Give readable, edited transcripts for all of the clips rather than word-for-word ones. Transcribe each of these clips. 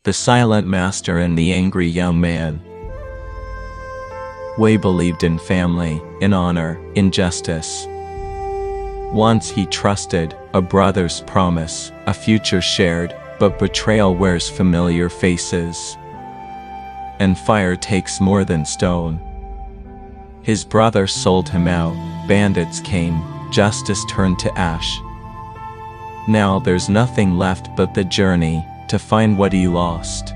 the silent master and the angry young man. Wei believed in family, in honor, in justice. Once he trusted a brother's promise, a future shared, but betrayal wears familiar faces. And fire takes more than stone. His brother sold him out, bandits came, justice turned to ash. Now there's nothing left but the journey, to find what he lost.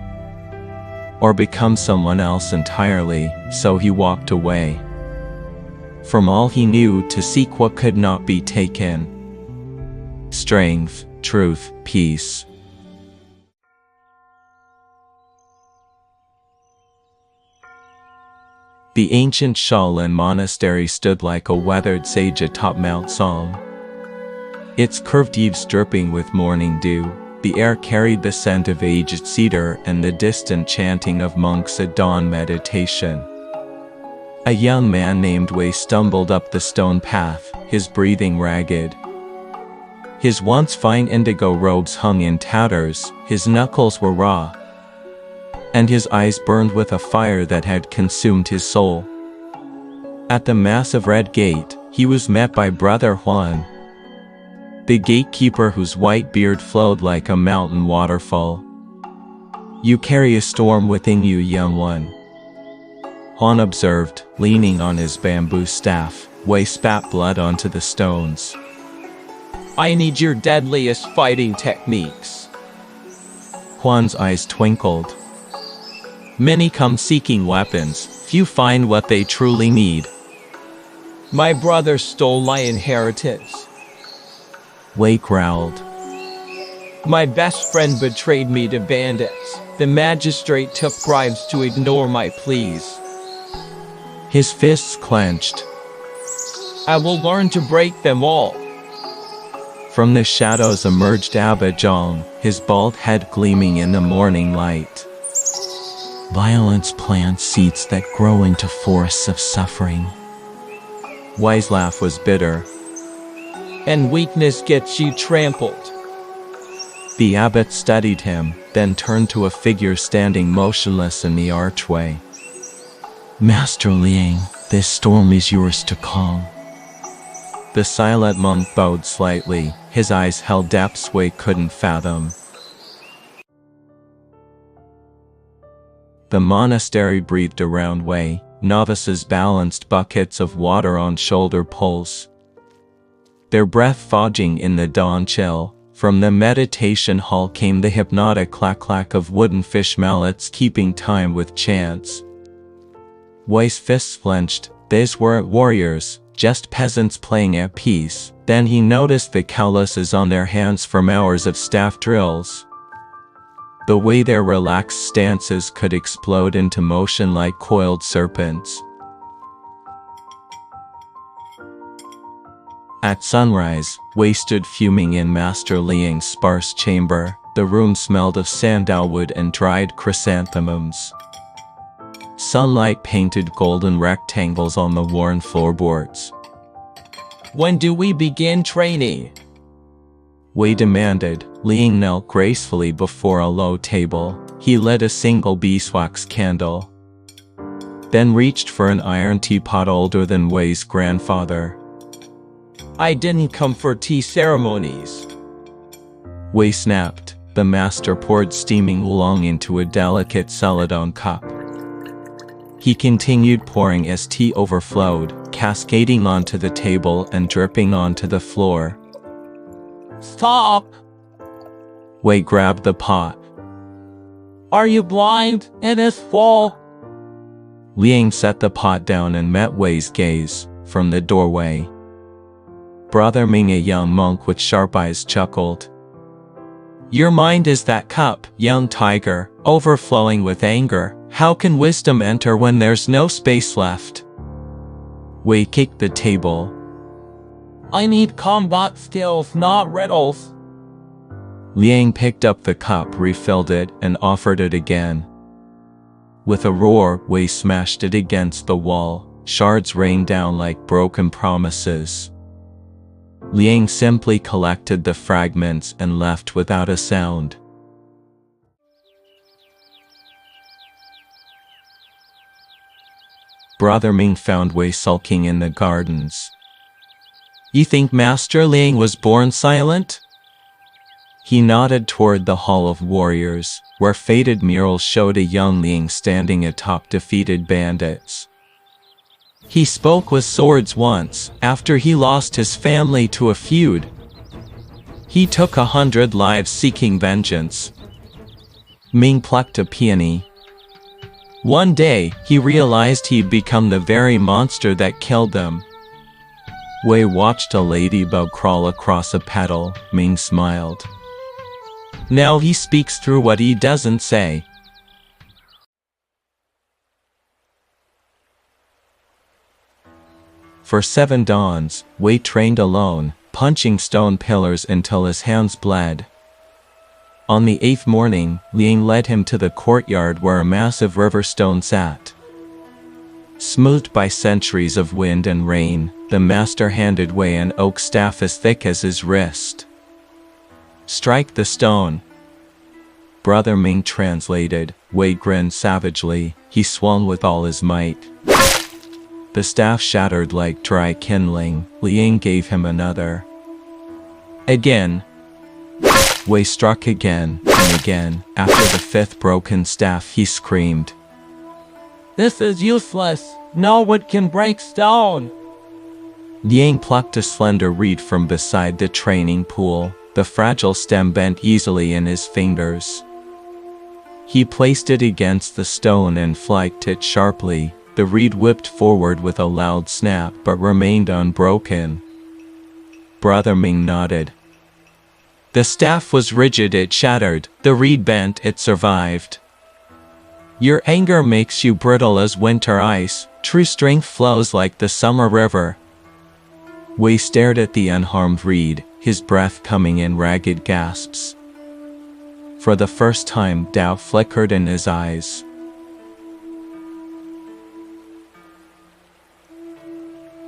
Or become someone else entirely, so he walked away. From all he knew to seek what could not be taken. Strength, truth, peace. The ancient Shaolin monastery stood like a weathered sage atop Mount Song. Its curved eaves dripping with morning dew, the air carried the scent of aged cedar and the distant chanting of monks at dawn meditation. A young man named Wei stumbled up the stone path, his breathing ragged. His once fine indigo robes hung in tatters, his knuckles were raw, and his eyes burned with a fire that had consumed his soul. At the massive red gate, he was met by Brother Huan, the gatekeeper whose white beard flowed like a mountain waterfall. "You carry a storm within you, young one," Huan observed, leaning on his bamboo staff. Wei spat blood onto the stones. "I need your deadliest fighting techniques." Huan's eyes twinkled. "Many come seeking weapons, few find what they truly need." "My brother stole my inheritance," Wei growled. "My best friend betrayed me to bandits. The magistrate took bribes to ignore my pleas." His fists clenched. "I will learn to break them all." From the shadows emerged Abba Zhang, his bald head gleaming in the morning light. "Violence plants seeds that grow into forests of suffering." Wei's laugh was bitter. "And weakness gets you trampled." The abbot studied him, then turned to a figure standing motionless in the archway. "Master Liang, this storm is yours to calm." The silent monk bowed slightly, his eyes held depths Wei couldn't fathom. The monastery breathed around Wei. Novices balanced buckets of water on shoulder poles, their breath fogging in the dawn chill. From the meditation hall came the hypnotic clack-clack of wooden fish mallets keeping time with chants. Wei's fists clenched. These weren't warriors, just peasants playing at peace. Then he noticed the calluses on their hands from hours of staff drills. The way their relaxed stances could explode into motion like coiled serpents. At sunrise, Wei stood fuming in Master Liang's sparse chamber. The room smelled of sandalwood and dried chrysanthemums. Sunlight painted golden rectangles on the worn floorboards. "When do we begin training?" Wei demanded. Liang knelt gracefully before a low table. He lit a single beeswax candle, then reached for an iron teapot older than Wei's grandfather. "I didn't come for tea ceremonies," Wei snapped. The master poured steaming oolong into a delicate celadon cup. He continued pouring as tea overflowed, cascading onto the table and dripping onto the floor. "Stop!" Wei grabbed the pot. "Are you blind? It is full." Liang set the pot down and met Wei's gaze from the doorway. Brother Ming, a young monk with sharp eyes, chuckled. "Your mind is that cup, young tiger, overflowing with anger. How can wisdom enter when there's no space left?" Wei kicked the table. "I need combat skills, not riddles." Liang picked up the cup, refilled it, and offered it again. With a roar, Wei smashed it against the wall. Shards rained down like broken promises. Liang simply collected the fragments and left without a sound. Brother Ming found Wei sulking in the gardens. "You think Master Liang was born silent?" He nodded toward the Hall of Warriors, where faded murals showed a young Liang standing atop defeated bandits. "He spoke with swords once, after he lost his family to a feud. He took 100 lives seeking vengeance." Ming plucked a peony. "One day, he realized he'd become the very monster that killed them." Wei watched a ladybug crawl across a petal. Ming smiled. "Now he speaks through what he doesn't say." For 7 dawns, Wei trained alone, punching stone pillars until his hands bled. On the 8th morning, Liang led him to the courtyard where a massive river stone sat. Smoothed by centuries of wind and rain, the master handed Wei an oak staff as thick as his wrist. "Strike the stone." Brother Ming translated. Wei grinned savagely. He swung with all his might. The staff shattered like dry kindling. Liang gave him another. Again. Wei struck again and again. After the 5th broken staff, he screamed, "This is useless! No one can break stone!" Liang plucked a slender reed from beside the training pool. The fragile stem bent easily in his fingers. He placed it against the stone and flicked it sharply. The reed whipped forward with a loud snap but remained unbroken. Brother Ming nodded. The staff was rigid, it shattered. The reed bent, it survived. "Your anger makes you brittle as winter ice. True strength flows like the summer river." Wei stared at the unharmed reed, his breath coming in ragged gasps. For the first time, doubt flickered in his eyes.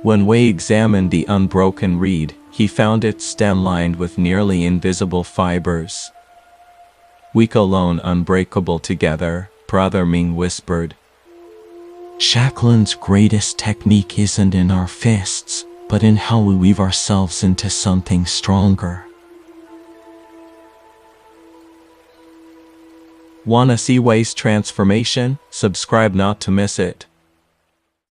When Wei examined the unbroken reed, he found its stem lined with nearly invisible fibers. "Weak alone, unbreakable together," Brother Ming whispered. "Shacklin's greatest technique isn't in our fists, but in how we weave ourselves into something stronger." Wanna see Wei's transformation? Subscribe not to miss it.